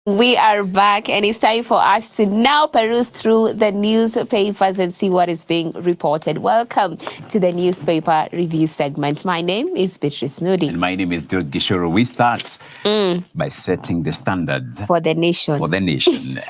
We are back, and it's time for us to now peruse through the newspapers and see what is being reported. Welcome to the newspaper review segment. My name is Beatrice Nudi. And my name is George Gishoro. We start by setting the standards for the nation.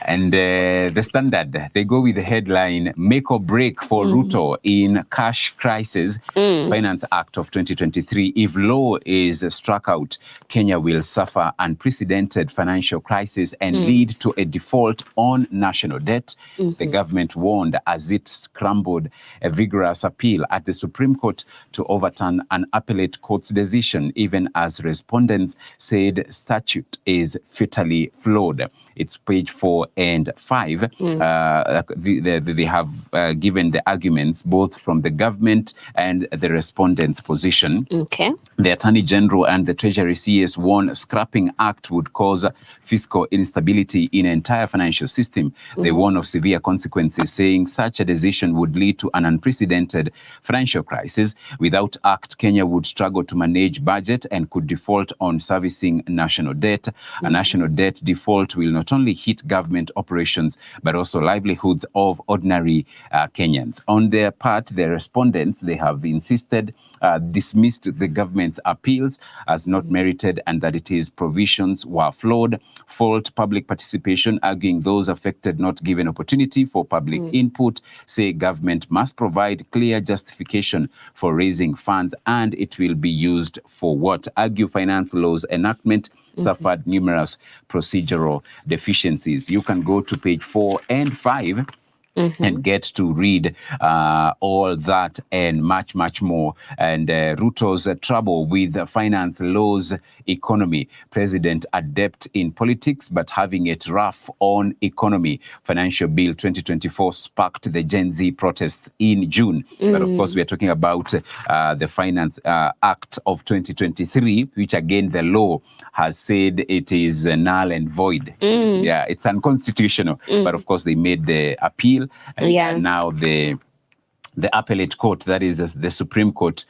And the standard, they go with the headline, make or break for Ruto in cash crisis, Finance Act of 2023. If law is struck out, Kenya will suffer unprecedented financial crisis and lead to a default on national debt. The government warned as it scrambled a vigorous appeal at the Supreme Court to overturn an appellate court's decision, even as respondents said statute is fatally flawed. It's page 4 and 5. They have given the arguments both from the government and the respondents' position. Okay. The Attorney General and the Treasury CS warn scrapping act would cause fiscal instability in the entire financial system. They warn of severe consequences, saying such a decision would lead to an unprecedented financial crisis. Without act, Kenya would struggle to manage budget and could default on servicing national debt. A national debt default will not only hit government operations, but also livelihoods of ordinary Kenyans. On their part, the respondents, they have insisted, dismissed the government's appeals as not merited and that its provisions were flawed, fault public participation, arguing those affected not given opportunity for public input, say government must provide clear justification for raising funds and it will be used for what, argue finance laws enactment suffered numerous procedural deficiencies. You can go to page 4 and 5 and get to read all that and much, much more. And Ruto's trouble with finance laws, economy. President adept in politics, but having it rough on economy. Financial Bill 2024 sparked the Gen Z protests in June. But of course, we are talking about the Finance Act of 2023, which again, the law has said it is null and void. Yeah, it's unconstitutional. But of course, they made the appeal. And now the appellate court, that is the Supreme Court,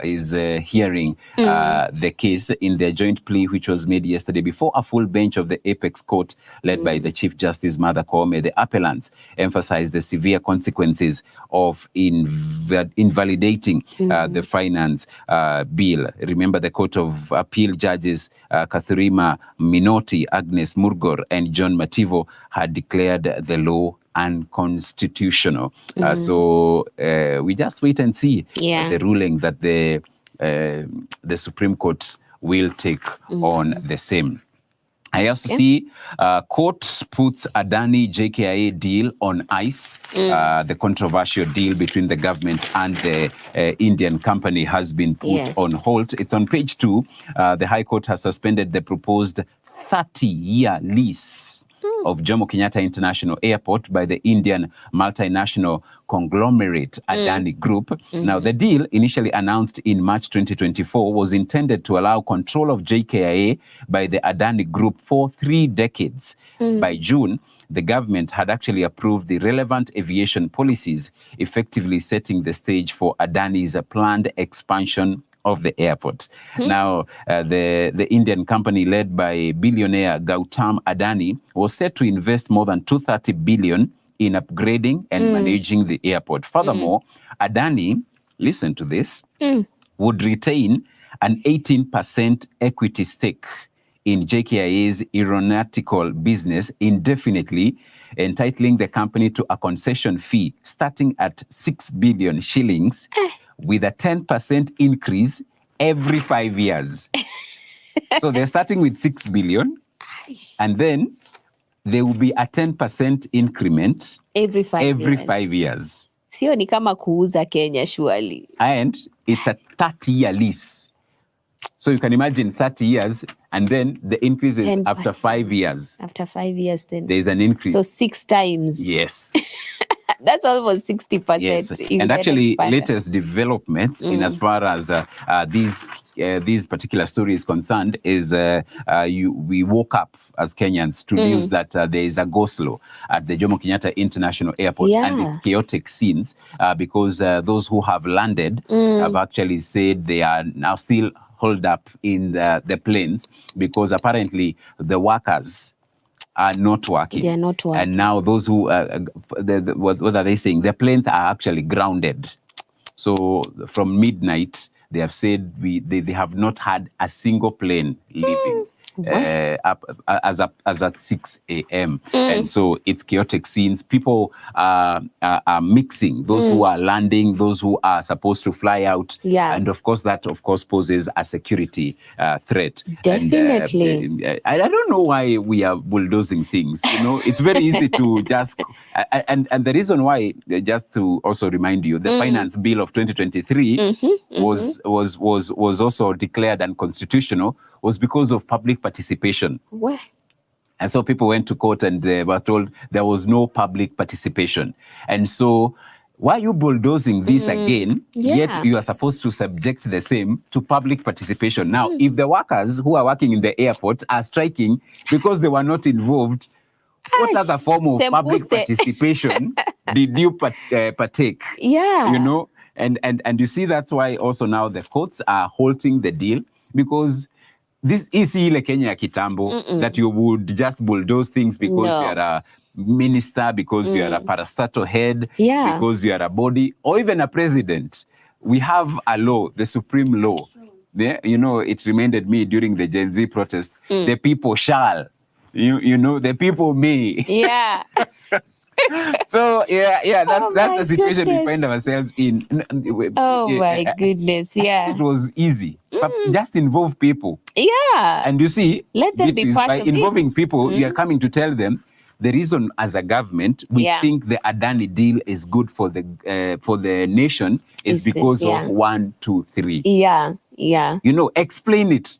is hearing the case in their joint plea, which was made yesterday before a full bench of the Apex Court, led by the Chief Justice Martha Koome. The appellants emphasized the severe consequences of invalidating the finance bill. Remember, the Court of Appeal judges Kathurima Minoti, Agnes Murgor, and John Mativo had declared the law unconstitutional. So we just wait and see the ruling that the Supreme Court will take on the same. I also see court puts Adani JKIA deal on ice. The controversial deal between the government and the Indian company has been put on hold. It's on page 2. The High Court has suspended the proposed 30-year lease of Jomo Kenyatta International Airport by the Indian multinational conglomerate Adani Group. Now, the deal, initially announced in March 2024, was intended to allow control of JKIA by the Adani Group for 3 decades. By June, the government had actually approved the relevant aviation policies, effectively setting the stage for Adani's planned expansion of the airport. Now, the Indian company led by billionaire Gautam Adani was set to invest more than 230 billion in upgrading and managing the airport. Furthermore, Adani, listen to this, would retain an 18% equity stake in JKIA's aeronautical business indefinitely, entitling the company to a concession fee starting at 6 billion shillings with a 10% increase every 5 years. So they're starting with 6 billion and then there will be a 10% increment every 5 years. Sio ni kama kuuza Kenya surely. And it's a 30-year lease. So you can imagine 30 years and then the increase is 10%. After 5 years. After 5 years, then there's an increase. So 6 times. Yes. That's almost 60%. Yes. And actually, latest developments in as far as these particular story is concerned is we woke up as Kenyans to news that there is a go-slow at the Jomo Kenyatta International Airport and it's chaotic scenes because those who have landed have actually said they are now still hold up in the planes because apparently the workers are not working. They are not working. And now those who, what are they saying? The planes are actually grounded. So from midnight, they have said they have not had a single plane leaving. Up as at 6 a.m. And so it's chaotic scenes. People are mixing, those who are landing, those who are supposed to fly out. Yeah. And of course, that poses a security threat. Definitely. And, I don't know why we are bulldozing things. You know, it's very easy to just, and the reason why, just to also remind you, the finance bill of 2023 was also declared unconstitutional, was because of public participation. Where? And so people went to court and they were told there was no public participation. And so why are you bulldozing this again? Yet you are supposed to subject the same to public participation. Now, if the workers who are working in the airport are striking because they were not involved, what other form of public participation did you partake? Yeah. You know, and you see that's why also now the courts are halting the deal, because this is ile Kenya kitambo that you would just bulldoze things because you are a minister, because you are a parastatal head, because you are a body, or even a president. We have a law, the supreme law. Yeah, you know, it reminded me during the Gen Z protest, the people shall, you know, the people may. Yeah. So that's the situation we find ourselves in. Oh my goodness, yeah. It was easy, but just involve people. Yeah. And you see, let them be part by of involving it. people, you are coming to tell them the reason as a government we think the Adani deal is good for the nation is because of 1, 2, 3. Yeah, yeah. You know, explain it.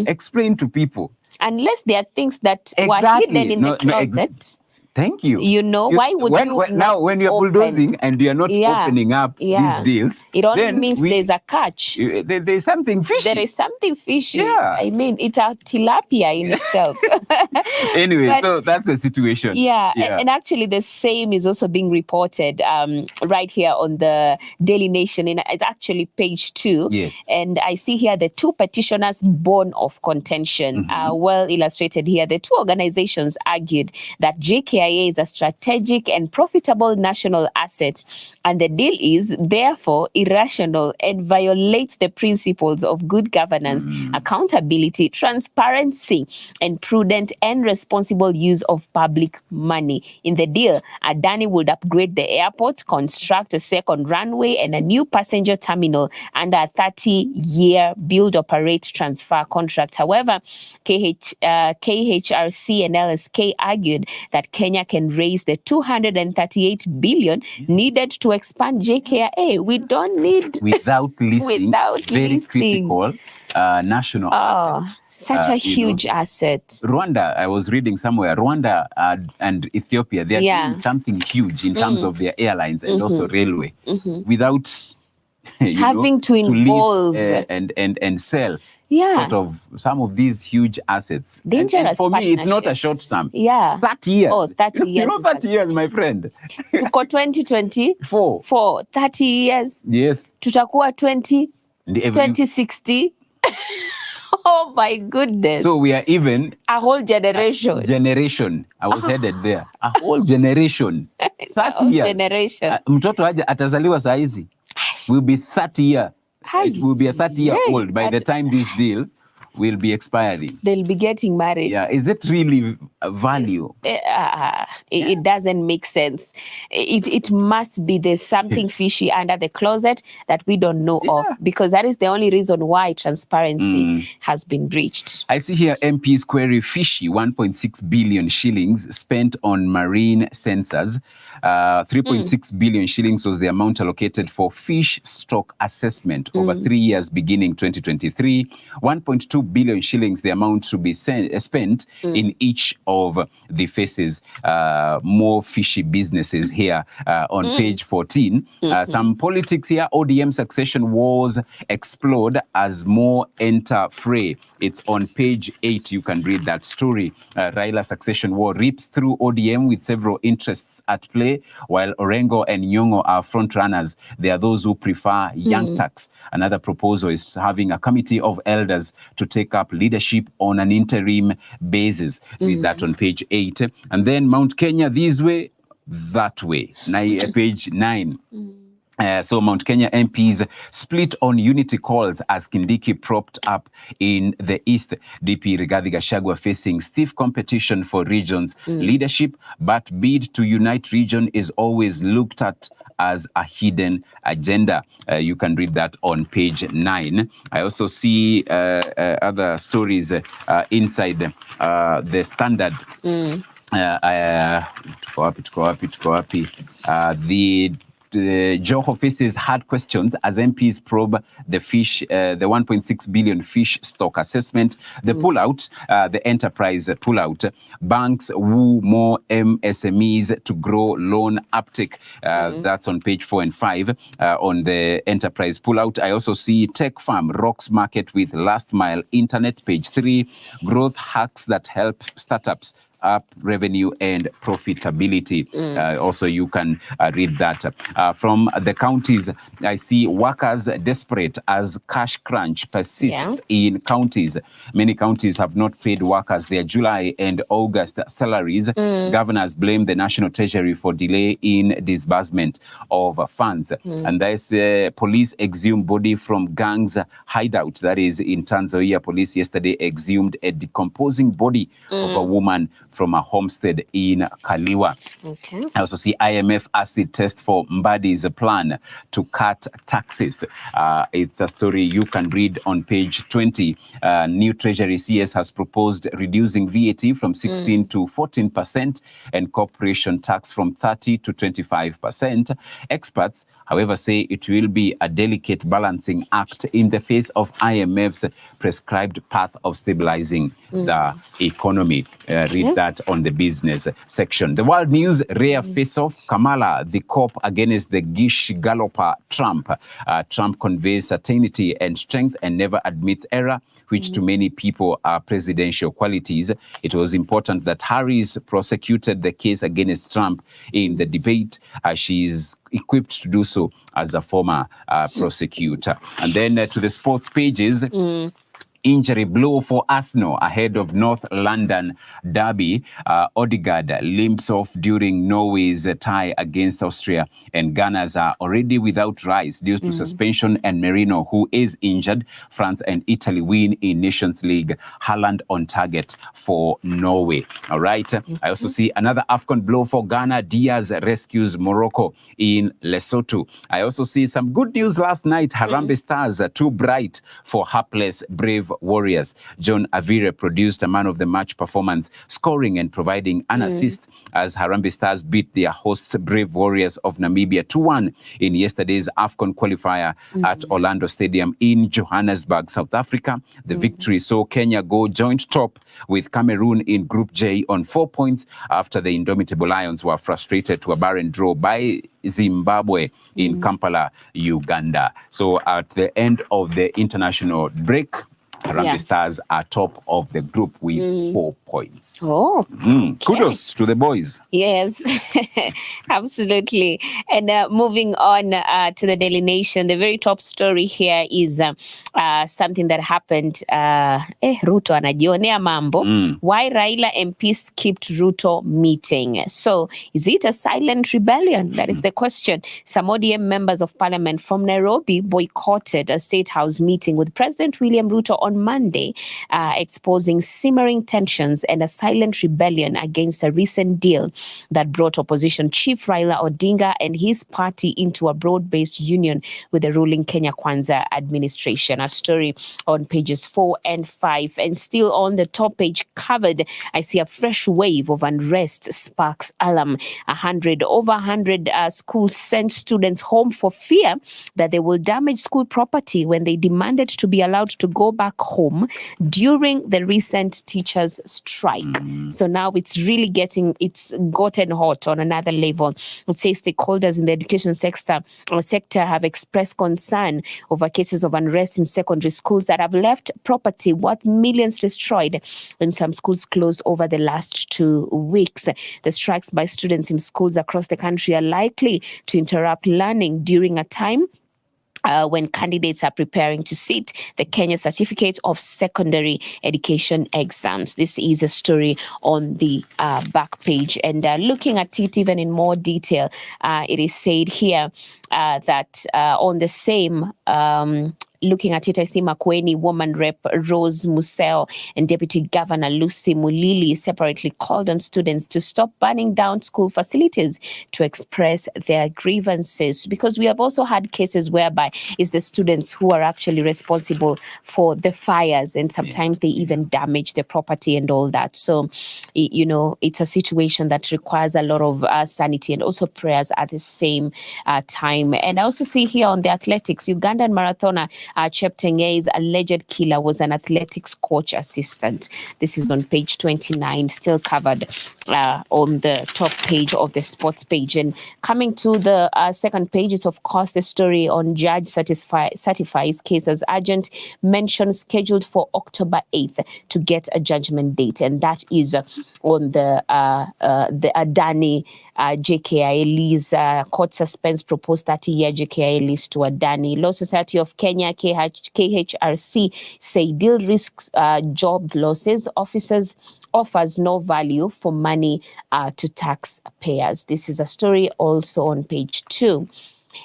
Explain to people. Unless there are things that were hidden in the closet. Thank you. You know, why would now when you're bulldozing and you're not opening up these deals, it only means there's a catch. There's something fishy. There is something fishy. Yeah. I mean, it's a tilapia in itself. Anyway, so that's the situation. Yeah. And actually the same is also being reported right here on the Daily Nation. It's actually page 2. Yes. And I see here the two petitioners born of contention are well illustrated here. The two organizations argued that JKIA is a strategic and profitable national asset, and the deal is therefore irrational and violates the principles of good governance, accountability, transparency, and prudent and responsible use of public money. In the deal, Adani would upgrade the airport, construct a second runway and a new passenger terminal under a 30-year build, operate, transfer contract. However, KHRC and LSK argued that Kenya can raise the 238 billion needed to expand JKIA. We don't need without leasing very critical national assets. Such a huge asset. Rwanda, I was reading somewhere, Rwanda and Ethiopia, they are doing something huge in terms of their airlines and also railway without having to involve lease, and sell sort of some of these huge assets. Dangerous. And for me, it's not a short sum. 30 years. Oh, 30 years. You know, 30 years, my friend. Tuko 2024. For 30 years. Yes. Tutakuwa 2060. Oh my goodness. So we are even a whole generation. I was headed there. A whole generation. 30 years. Generation. Mtoto aje atazaliwa saa hizi. Will be 30 years. It will be a 30-year-old by the time this deal will be expiring. They'll be getting married. Yeah, is it really a value? It doesn't make sense. It must be there's something fishy under the closet that we don't know of, because that is the only reason why transparency has been breached. I see here MPs query fishy 1.6 billion shillings spent on marine sensors. 3.6 billion shillings was the amount allocated for fish stock assessment over 3 years beginning 2023. 1.2 billion shillings, the amount to be spent in each of the phases. More fishy businesses here on page 14. Some politics here. ODM succession wars explode as more enter fray. It's on page 8. You can read that story. Raila succession war rips through ODM with several interests at play, while Orengo and Nyong'o are front runners. There are those who prefer young tax. Another proposal is having a committee of elders to take up leadership on an interim basis. Read that on page 8. And then Mount Kenya this way, that way. Page 9. So Mount Kenya MPs split on unity calls as Kindiki propped up in the East. DP Rigathi Gachagua facing stiff competition for region's leadership, but bid to unite region is always looked at as a hidden agenda. You can read that on page 9. I also see other stories inside the Standard. The Joho faces hard questions as MPs probe the 1.6 billion fish stock assessment, the pullout, the enterprise pullout. Banks woo more MSMEs to grow loan uptake. That's on page 4 and 5 on the enterprise pullout. I also see Tech Farm rocks market with last mile internet, page 3. Growth hacks that help startups up revenue and profitability. Also, you can read that. From the counties, I see workers desperate as cash crunch persists in counties. Many counties have not paid workers their July and August salaries. Governors blame the National Treasury for delay in disbursement of funds. And there's police exhumed body from gangs hideout. That is in Tanzania. Police yesterday exhumed a decomposing body of a woman from a homestead in Kaliwa. I also see IMF acid test for Mbadi's plan to cut taxes. It's a story you can read on page 20. New Treasury CS has proposed reducing VAT from 16 to 14% and corporation tax from 30 to 25%. Experts, however, say it will be a delicate balancing act in the face of IMF's prescribed path of stabilizing the economy. Read that on the business section. The world news, rare face-off, Kamala, the cop against the Gish galloper Trump. Trump conveys certainty and strength and never admits error, which to many people are presidential qualities. It was important that Harris prosecuted the case against Trump in the debate. She's equipped to do so as a former prosecutor. And then to the sports pages, injury blow for Arsenal ahead of North London derby. Odegaard limps off during Norway's tie against Austria, and Gunners are already without Rice due to suspension, and Merino, who is injured. France and Italy win in Nations League. Haaland on target for Norway. All right. I also see another AFCON blow for Ghana. Diaz rescues Morocco in Lesotho. I also see some good news last night. Harambee Stars too bright for hapless Brave Warriors. John Avire produced a man of the match performance, scoring and providing an assist as Harambee Stars beat their hosts Brave Warriors of Namibia 2-1 in yesterday's AFCON qualifier at Orlando Stadium in Johannesburg, South Africa. The victory saw Kenya go joint top with Cameroon in Group J on 4 points after the Indomitable Lions were frustrated to a barren draw by Zimbabwe in Kampala, Uganda. So at the end of the international break, Harambee Stars are top of the group with 4 points. Kudos to the boys. Yes, absolutely. And moving on to the Daily Nation, the very top story here is something that happened. Ruto anajionea mambo. Why Raila MP skipped Ruto meeting? So is it a silent rebellion? That is the question. Some ODM members of parliament from Nairobi boycotted a State House meeting with President William Ruto on Monday, exposing simmering tensions and a silent rebellion against a recent deal that brought opposition chief Raila Odinga and his party into a broad-based union with the ruling Kenya Kwanza administration. A story on pages 4 and 5. And still on the top page covered, I see a fresh wave of unrest sparks alarm. Over 100 schools sent students home for fear that they will damage school property when they demanded to be allowed to go back home during the recent teachers' strike. So now it's gotten hot on another level. It says stakeholders in the education sector have expressed concern over cases of unrest in secondary schools that have left property worth millions destroyed, and some schools closed over the last 2 weeks. The strikes by students in schools across the country are likely to interrupt learning during a time when candidates are preparing to sit the Kenya Certificate of Secondary Education exams. This is a story on the back page. And looking at it even in more detail, it is said here that on the same looking at it, I see Makueni Woman Rep Rose Museo and Deputy Governor Lucy Mulili separately called on students to stop burning down school facilities to express their grievances, because we have also had cases whereby it's the students who are actually responsible for the fires, and sometimes they even damage the property and all that. So, it's a situation that requires a lot of sanity and also prayers at the same time. And I also see here on the athletics, Ugandan marathoner Cheptegei's alleged killer was an athletics coach assistant. This is on page 29, still covered on the top page of the sports page. And coming to the second page, it's of course the story on judge certifies case as urgent, mention scheduled for October 8th to get a judgment date. And that is on the Adani JKIA lease. Court suspends proposed 30-year JKIA lease to Adani. Law Society of Kenya, KHRC, say deal risks job losses. Officers offers no value for money to taxpayers. This is a story also on page 2.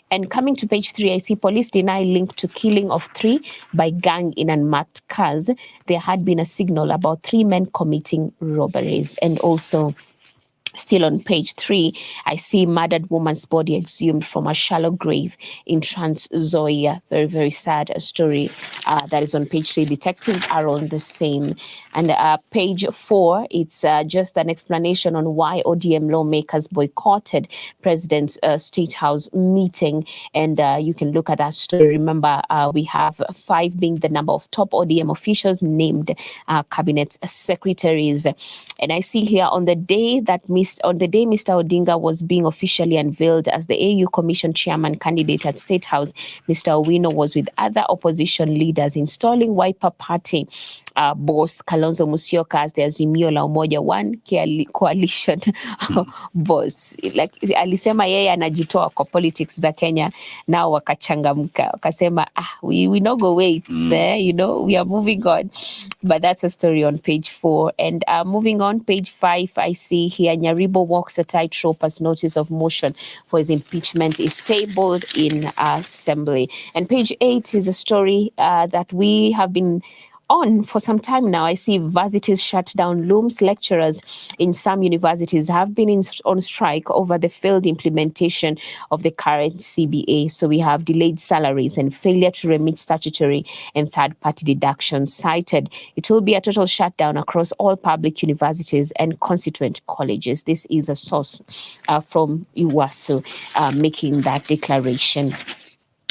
And coming to page 3, I see police deny link to killing of 3 by gang in unmarked cars. There had been a signal about 3 men committing robberies. And also, still on page 3, I see murdered woman's body exhumed from a shallow grave in Trans Nzoia. Very, very sad story that is on page 3. Detectives are on the same. And page 4, it's just an explanation on why ODM lawmakers boycotted President's State House meeting. And you can look at that story. Remember, we have 5 being the number of top ODM officials named cabinet secretaries. And I see here on the day Mr. Odinga was being officially unveiled as the AU Commission chairman candidate at State House, Mr. Owino was with other opposition leaders installing Wiper Party boss Kalonzo Musyoka as the Azimio la Umoja One coalition boss. Like alisema yeye anajitoa kwa politics za Kenya, nao wakachangamka wakasema we no go wait, we are moving on. But that's a story on page 4. And moving on, page 5, I see here Nyaribo walks a tightrope as notice of motion for his impeachment is tabled in assembly. And page 8 is a story that we have been on for some time now. I see varsities shut down looms. Lecturers in some universities have been on strike over the failed implementation of the current CBA. So we have delayed salaries and failure to remit statutory and third-party deductions cited. It will be a total shutdown across all public universities and constituent colleges. This is a source from UWASU making that declaration.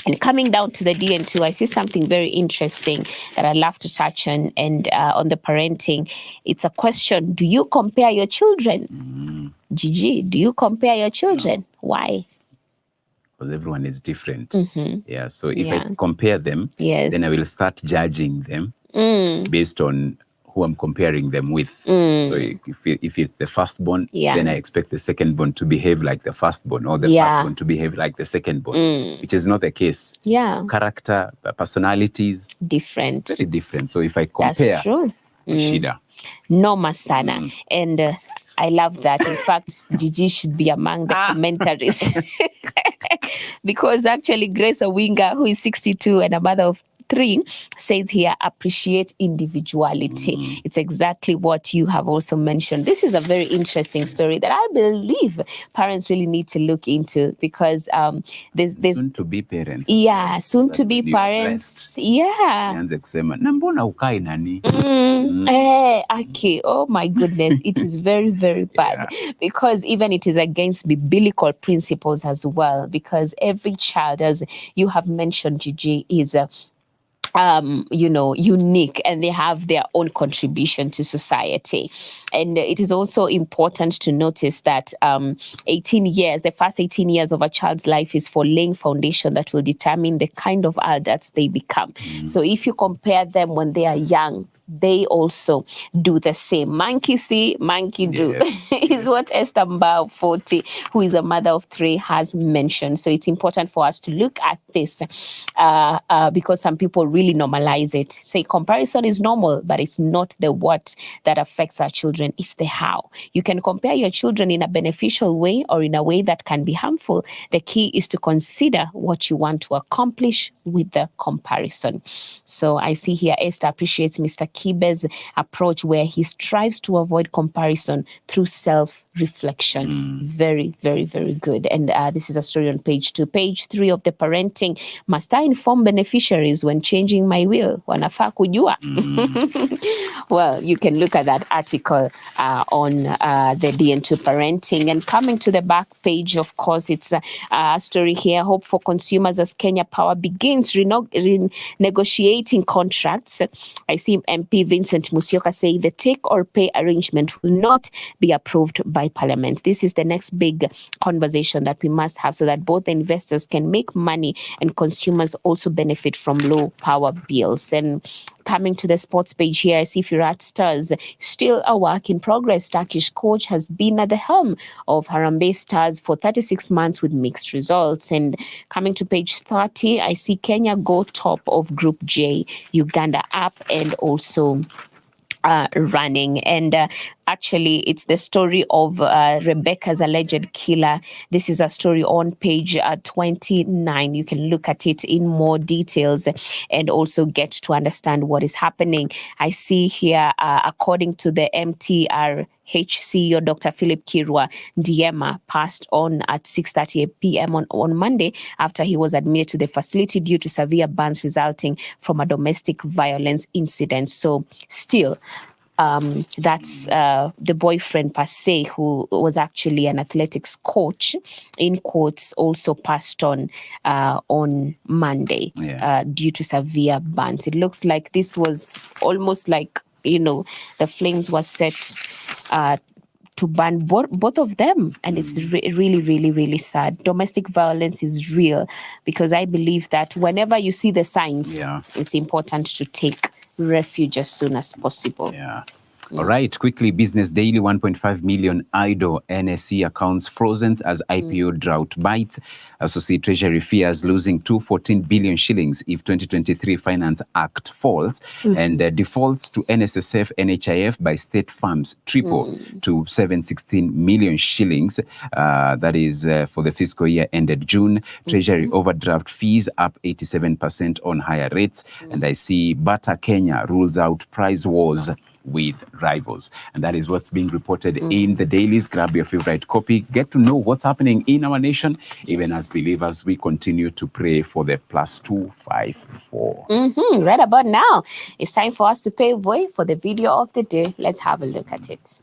And coming down to the DN2, I see something very interesting that I'd love to touch on. And on the parenting, it's a question: do you compare your children? Gigi, do you compare your children? No. Why? Because everyone is different. Yeah. So if I compare them, then I will start judging them based on who I'm comparing them with. So if it's the firstborn, then I expect the secondborn to behave like the firstborn, or the firstborn to behave like the secondborn, which is not the case. Character, personalities, different. Very different. So if I compare, that's true. Shida. Noma sana. And I love that. In fact, Gigi should be among the commentaries. Because actually Grace Awinga, who is 62 and a mother of 3 says here, appreciate individuality. It's exactly what you have also mentioned. This is a very interesting story that I believe parents really need to look into, because there's soon to be parents. Yeah, soon to be parents. Yeah. Sianze kusema na mbona ukai nani? Okay. Oh my goodness, it is very, very bad, because even it is against biblical principles as well, because every child, as you have mentioned, Gigi, is unique, and they have their own contribution to society. And it is also important to notice that 18 years, the first 18 years of a child's life is for laying foundation that will determine the kind of adults they become. So if you compare them when they are young, they also do the same. Monkey see, monkey do, is what Esther Mbao 40, who is a mother of 3, has mentioned. So it's important for us to look at this because some people really normalize it. Say comparison is normal, but it's not the what that affects our children, it's the how. You can compare your children in a beneficial way or in a way that can be harmful. The key is to consider what you want to accomplish with the comparison. So I see here Esther appreciates Mr. Kibe's approach, where he strives to avoid comparison through self-reflection. Very, very, very good. And this is a story on page 2. Page 3 of the parenting. Must I inform beneficiaries when changing my will? Wanafaa kujua. Well, you can look at that article on the DN2 parenting. And coming to the back page, of course, it's a story here. Hope for consumers as Kenya Power begins renegotiating contracts. I see MP Vincent Musyoka say the take or pay arrangement will not be approved by Parliament. This is the next big conversation that we must have, so that both the investors can make money and consumers also benefit from low power bills. And coming to the sports page here, I see Firat Stars still a work in progress. Turkish coach has been at the helm of Harambee Stars for 36 months with mixed results. And coming to page 30, I see Kenya go top of Group J, Uganda up, and also running. And actually, it's the story of Rebecca's alleged killer. This is a story on page 29. You can look at it in more details and also get to understand what is happening. I see here, according to the MTR CEO Dr. Philip Kirwa, Ndiema passed on at 6:30 p.m. on Monday after he was admitted to the facility due to severe burns resulting from a domestic violence incident. So still, that's the boyfriend per se, who was actually an athletics coach, in quotes, also passed on Monday due to severe burns. It looks like this was almost like, the flames were set to burn both of them. And it's really, really, really sad. Domestic violence is real, because I believe that whenever you see the signs, it's important to take refuge as soon as possible. All right, quickly, Business Daily, 1.5 million idle NSE accounts frozen as IPO drought bites. Associate Treasury fears losing 214 billion shillings if 2023 Finance Act falls. And defaults to NSSF, NHIF by state firms triple to 716 million shillings. That is for the fiscal year ended June. Treasury overdraft fees up 87% on higher rates. And I see Bata Kenya rules out price wars with rivals. And that is what's being reported in the dailies. Grab your favorite copy. Get to know what's happening in our nation. Even as believers, we continue to pray for the +254. Right about now, it's time for us to pay way for the video of the day. Let's have a look at it.